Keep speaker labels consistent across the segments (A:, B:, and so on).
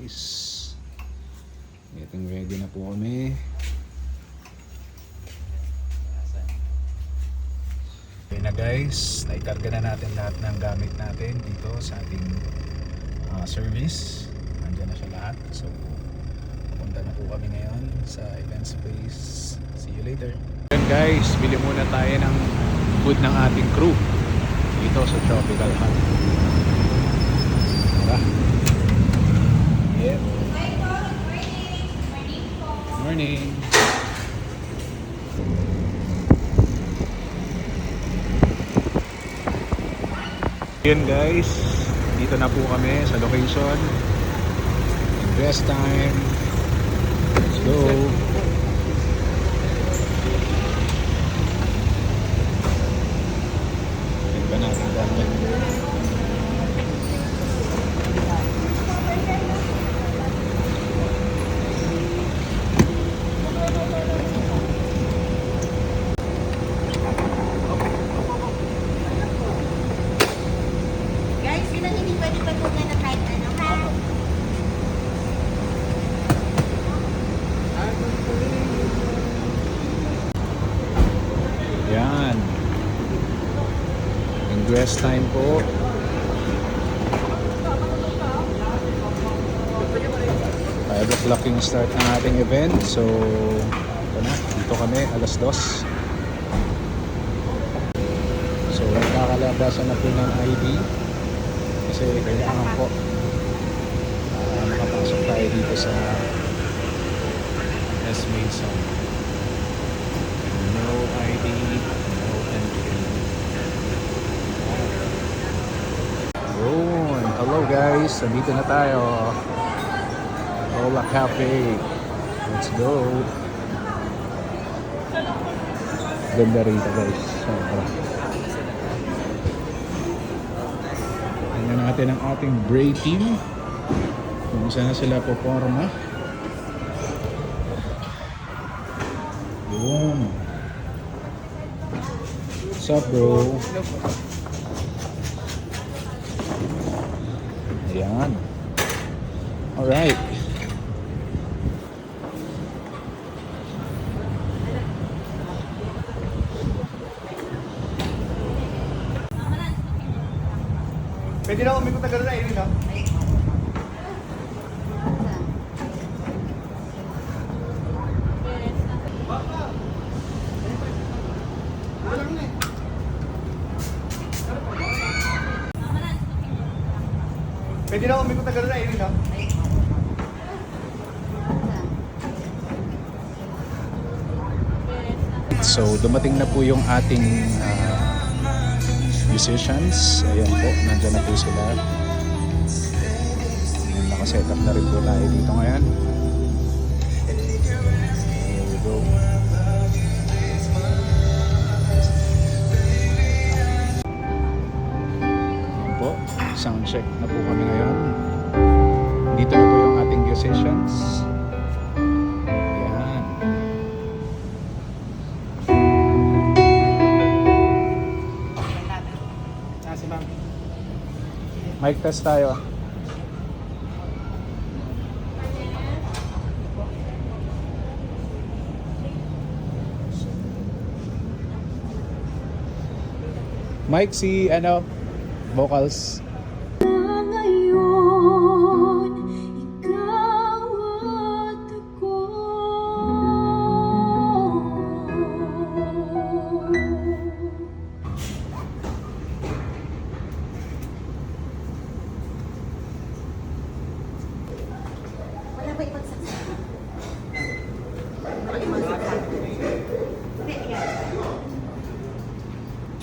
A: guys. Getting ready na po kami. Okay na guys, naikarga na natin lahat ng gamit natin dito sa ating service. Nandiyan na siya lahat. So pupunta na po kami ngayon sa event space. See you later. And guys, bili muna tayo ng food ng ating crew dito sa Tropical Hut. Tara. Yep. Morning. Yun guys, dito na po kami sa location. Invest time. Let's go. Tignan natin dahil. Yan. Ingress time po. 5 o'clock yung start ng ating event. So, ito na. Dito kami, alas 2. So, kakalabasan na po ng ID. Kasi kailangan po makapasok tayo dito sa S-Main Zone. No ID, no entry. Yun. Hello guys, nandito na tayo. Hola Cafe. Let's go. Ganda rito guys. Tingnan natin ang ating Bray team. Kung saan na sila poporma. Yun. What's up bro? Ayan. Alright.
B: Pwede na umikot na gano'n na Irene, ha? Pwede na umikot na gano'n na Irene, ha?
A: So dumating na po yung ating musicians. Ayan po, nandyan na po sila. Ayan, nakaset up na rin po tayo dito ngayon. Here we go. Ayan po, sound check na po kami ngayon. Dito na po yung ating musicians. Mic test tayo. Mic si ano vocals.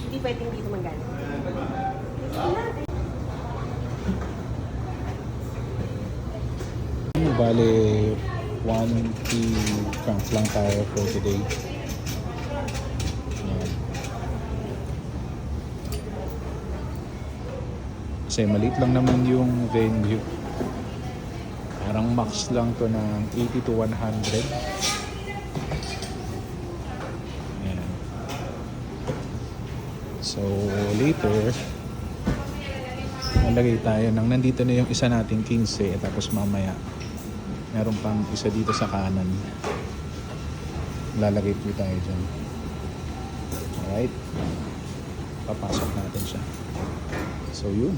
C: Hindi pwedeng dito manggaling.
A: Bale 1P franc lang tayo for today. Ayan. Kasi maliit lang naman yung venue. Parang max lang to ng 80 to 100. Ayan. So later Nalagay tayo ng nandito na yung isa nating 15 tapos mamaya meron pang isa dito sa kanan. Lalagay po tayo dyan. Alright. Papasok natin siya. So yun.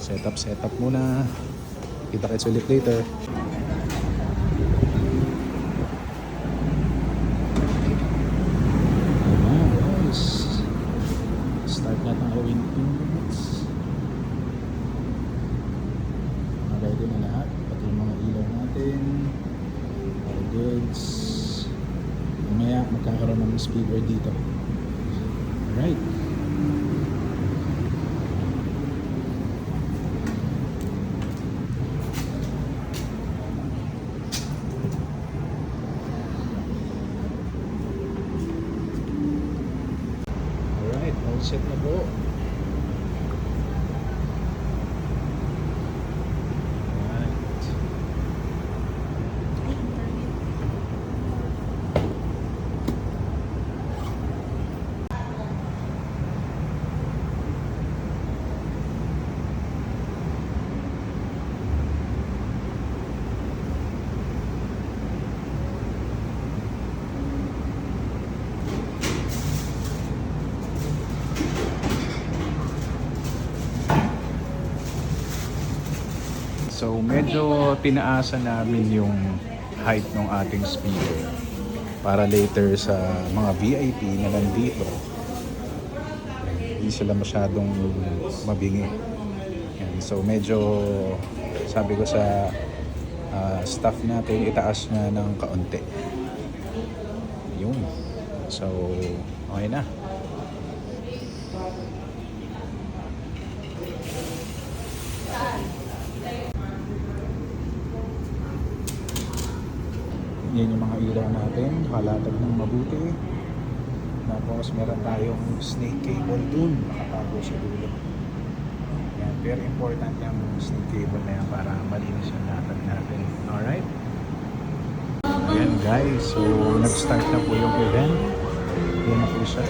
A: Setup muna. Kita-kits ulit later. Start natin gawin units. Ready na lahat. Pati yung mga ilaw natin. All goods. Mamaya magkakaroon ng speaker dito. Alright. All set na po. Alright. So medyo tinaasan namin yung height ng ating speaker para later sa mga VIP na nandito hindi sila masyadong mabingi. Yan. So medyo sabi ko sa staff natin itaas na ng kaunti. Yun. So okay na. Yan yung mga ilaw natin, halatag ng mabuti. Tapos meron tayong snake cable dun, nakatago sa dulo. Yan, very important yung snake cable na yan para malinis yung latag natin. Alright? Ayan guys, so nag-start na po yung event. Yan na po siya.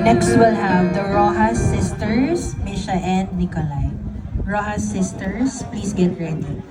D: Next, we'll have the Rojas sisters, Misha and Nikolai. Rojas sisters, please get ready.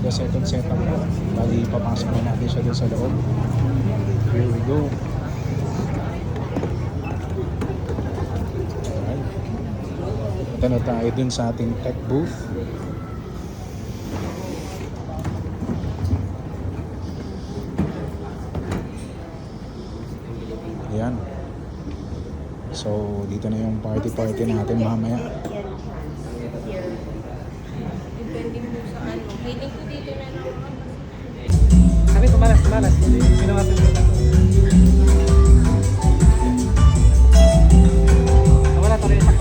A: Second setup na. Bali, papasok na natin siya dun sa loob. Here we go. Alright. Punta na tayo dun sa ating tech booth. Ayan. So, dito na yung party natin mamaya.
E: Kami kumalas. Ginawa natin ito. Nawala tuloy sa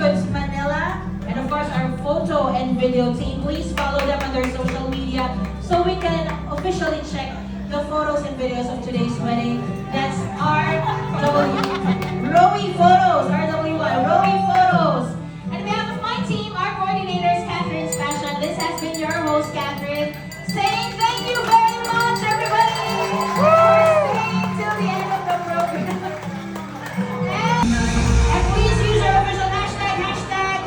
D: Goods Manila, and of course our photo and video team. Please follow them on their social media so we can officially check the photos and videos of today's wedding. That's Rowie Photos, RW1, Rowie Photos. And on behalf of my team, our coordinators, Catherine Spashan, this has been your host, Catherine, saying thank you very much, everybody, for staying till the end of the program. And please use our official hashtag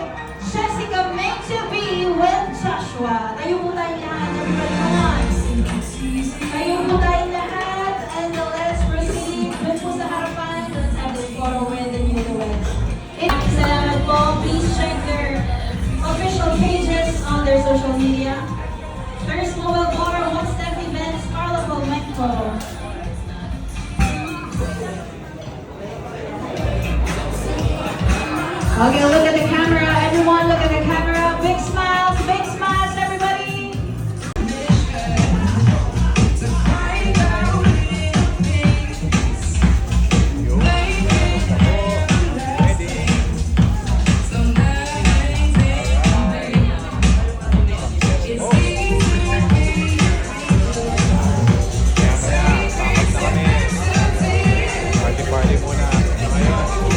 D: Jessica meant to be with Joshua. Tayo po tayong lahat, everybody, come on. Tayo po tayong lahat, and let's proceed. Doon po sa harapan, let's have this photo with the newlyweds. Salamat po. Please check their official pages on their social media. First Mobile Bar, One Step Events, Carla Palmecco. Okay, look at the camera. Everyone, look at the camera. Big smiles, everybody.
A: Party muna. Ngayon.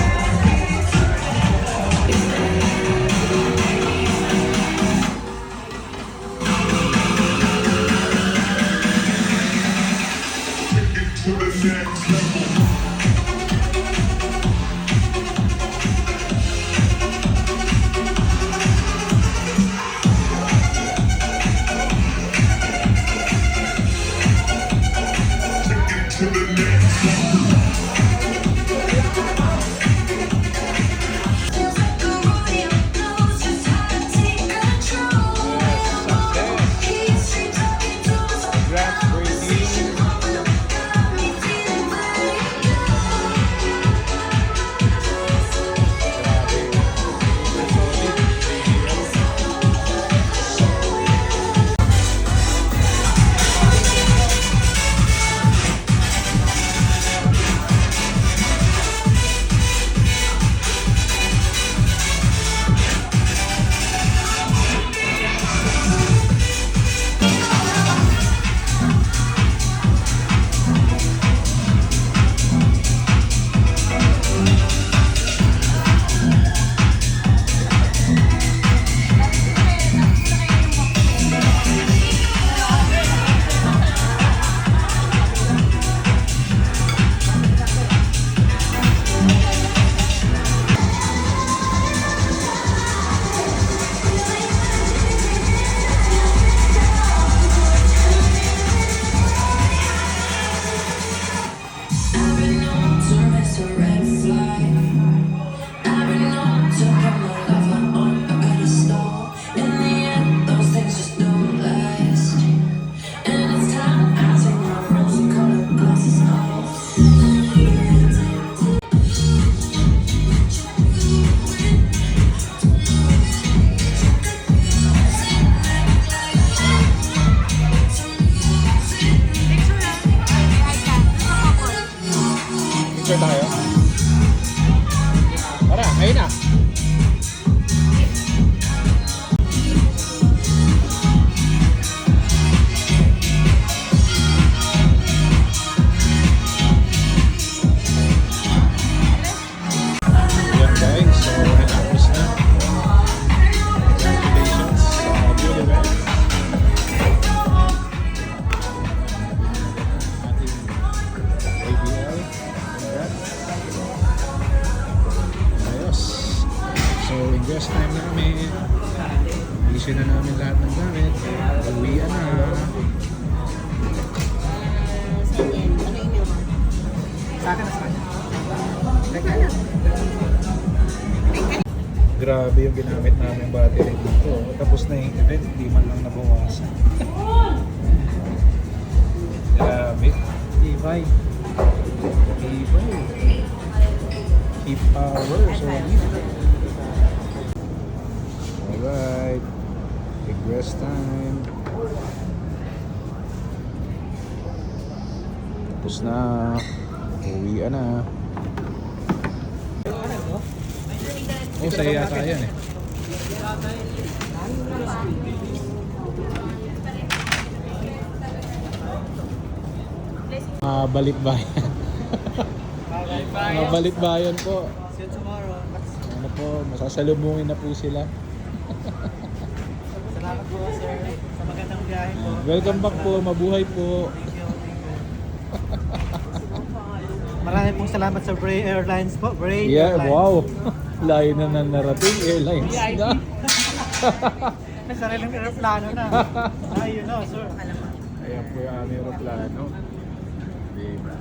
A: Picture tayo. Tara, ayun na. Ayan guys, so natapos na. Congratulations sa newlywed. ABL. Ayos. So, invest time namin. Bilisin na namin lahat ng gamit. Uwian na. Grabe yung ginamit namin battery dito. Tapos na yung event, di man lang nabawasan. Grabe. Ibay. Keep power. So, alright. Big rest time. Tapos na. Uwian na. Oh, sa'yo yata yan eh. Balikbayan. Mga balikbayan po.
E: See you tomorrow.
A: Ano po, masasalubungin na po sila.
E: Salamat po, sir. Sa magandang biyahe po.
A: Welcome back po, mabuhay po.
E: Thank you. Maraming pong salamat sa Bray Airlines po. Bray
A: Yeah,
E: Airlines.
A: wow. Layo na ng narating, airlines na.
E: May sariling aeroplano na. Ayun na, sir.
A: Ayan po yung aming aeroplano. Diba?